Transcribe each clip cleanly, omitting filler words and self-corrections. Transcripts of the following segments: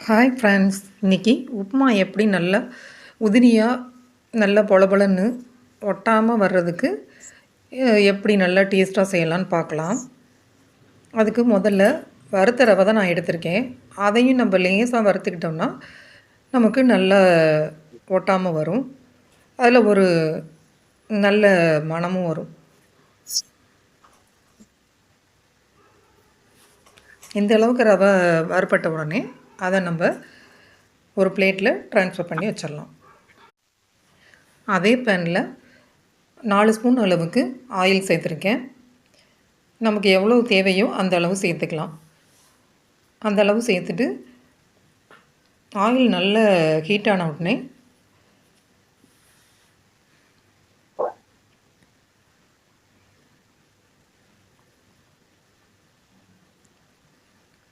Hi friends, இன்றைக்கி உப்புமா எப்படி நல்லா உதிரியாக நல்லா பொலபொலன்னு ஒட்டாமல் வர்றதுக்கு எப்படி நல்லா டேஸ்ட்டாக செய்யலான்னு பார்க்கலாம். அதுக்கு முதல்ல வறுத்த ரவை தான் நான் எடுத்திருக்கேன். அதையும் நம்ம லேசாக வறுத்துக்கிட்டோம்னா நமக்கு நல்லா ஒட்டாமல் வரும். அதில் ஒரு நல்ல மணமும் வரும். இந்த அளவுக்கு ரவை வறுபட்ட உடனே அதை நம்ம ஒரு பிளேட்டில் ட்ரான்ஸ்ஃபர் பண்ணி வச்சிடலாம். அதே பேனில் 4 ஸ்பூன் அளவுக்கு ஆயில் சேர்த்துருக்கேன். நமக்கு எவ்வளோ தேவையோ அந்த அளவு சேர்த்துக்கலாம். அந்த அளவு சேர்த்துட்டு ஆயில் நல்ல ஹீட் ஆன உடனே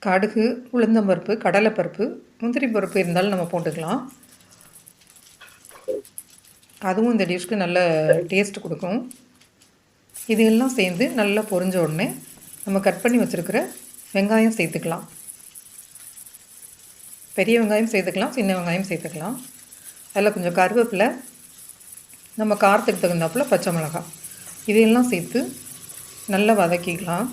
கடுகு, உளுந்தம்பருப்பு, கடலைப்பருப்பு, முந்திரி பருப்பு இருந்தாலும் நம்ம போட்டுக்கலாம். அதுவும் இந்த டிஷ்க்கு நல்ல டேஸ்ட் கொடுக்கும். இது எல்லாம் சேர்ந்து நல்லா பொரிஞ்ச உடனே நம்ம கட் பண்ணி வச்சுருக்கிற வெங்காயம் சேர்த்துக்கலாம். பெரிய வெங்காயம் சேர்த்துக்கலாம், சின்ன வெங்காயம் சேர்த்துக்கலாம். அதில் கொஞ்சம் கருவேப்பிலை, நம்ம காரத்துக்கு தகுந்தாப்பில் பச்சை மிளகாய், இதையெல்லாம் சேர்த்து நல்லா வதக்கிக்கலாம்.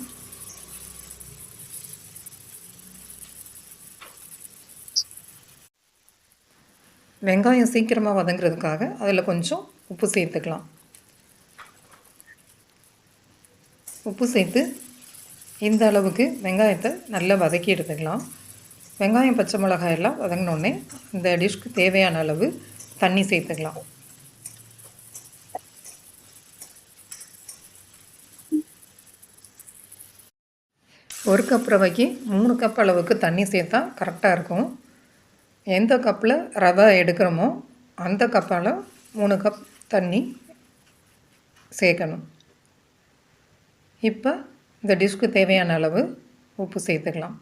வெங்காயம் சீக்கிரமாக வதங்கிறதுக்காக அதில் கொஞ்சம் உப்பு சேர்த்துக்கலாம். உப்பு சேர்த்து இந்த அளவுக்கு வெங்காயத்தை நல்லா வதக்கி எடுத்துக்கலாம். வெங்காயம், பச்சை மிளகாய் எல்லாம் வதங்கினோடனே இந்த டிஷ்க்கு தேவையான அளவு தண்ணி சேர்த்துக்கலாம். ஒரு கப் ரவைக்கு 3 கப் அளவுக்கு தண்ணி சேர்த்தா கரெக்டாக இருக்கும். எந்த கப்பில் ரவை எடுக்கிறோமோ அந்த கப்பால் 3 கப் தண்ணி சேர்க்கணும். இப்போ இந்த டிஷ்க்கு தேவையான அளவு உப்பு சேர்த்துக்கலாம்.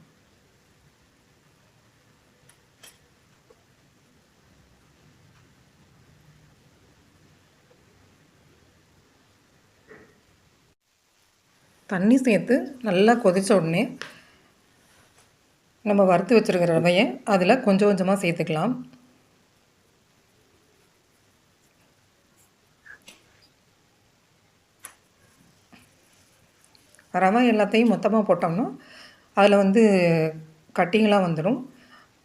தண்ணி சேர்த்து நல்லா கொதித்த உடனே நம்ம வறுத்து வச்சுருக்கிற ரவையை அதில் கொஞ்சம் கொஞ்சமாக சேர்த்துக்கலாம். ரவை எல்லாத்தையும் மொத்தமாக போட்டோம்னா அதில் கட்டிங்கெலாம் வந்துடும்.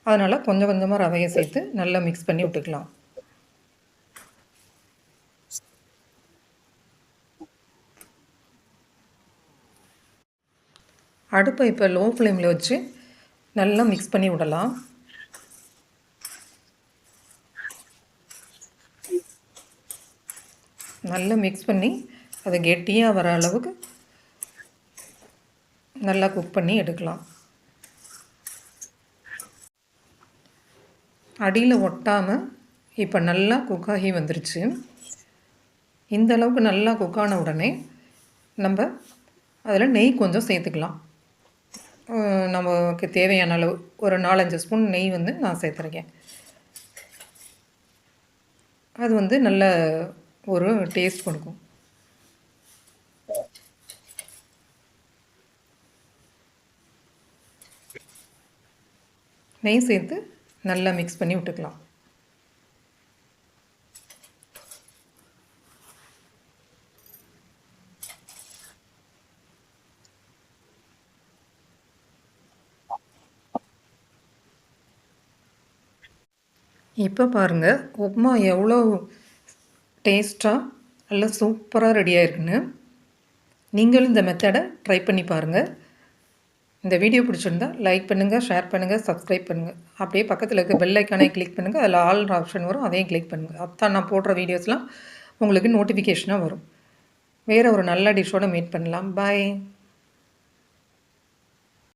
அதனால் கொஞ்சம் கொஞ்சமாக ரவையை சேர்த்து நல்லா மிக்ஸ் பண்ணி விட்டுக்கலாம். அடுப்பை இப்போ லோ ஃப்ளேமில் வச்சு நல்லா மிக்ஸ் பண்ணி விடலாம். நல்லா மிக்ஸ் பண்ணி அது கெட்டியாக வர அளவுக்கு நல்லா குக் பண்ணி எடுக்கலாம். அடியில் ஒட்டாமல் இப்போ நல்லா குக்காகி வந்துருச்சு. இந்த அளவுக்கு நல்லா குக்கான உடனே நம்ம அதில் நெய் கொஞ்சம் சேர்த்துக்கலாம். நமக்கு தேவையான அளவு ஒரு 4-5 ஸ்பூன் நெய் நான் சேர்த்துருக்கேன். அது நல்ல ஒரு டேஸ்ட் கொடுக்கும். நெய் சேர்த்து நல்லா மிக்ஸ் பண்ணி விட்டுக்கலாம். இப்போ பாருங்கள், உப்புமா எவ்வளோ டேஸ்ட்டாக நல்லா சூப்பராக ரெடியாக இருக்குன்னு. நீங்களும் இந்த மெத்தடை ட்ரை பண்ணி பாருங்கள். இந்த வீடியோ பிடிச்சிருந்தால் லைக் பண்ணுங்கள், ஷேர் பண்ணுங்கள், சப்ஸ்கிரைப் பண்ணுங்கள். அப்படியே பக்கத்தில் இருக்க பெல் ஐக்கானை கிளிக் பண்ணுங்கள். அதில் ஆல் ஆப்ஷன் வரும், அதையும் கிளிக் பண்ணுங்கள். அப்போ நான் போடுற வீடியோஸ்லாம் உங்களுக்கு நோட்டிஃபிகேஷனாக வரும். வேறு ஒரு நல்ல டிஷ்ஷோடு மீட் பண்ணலாம். பாய்.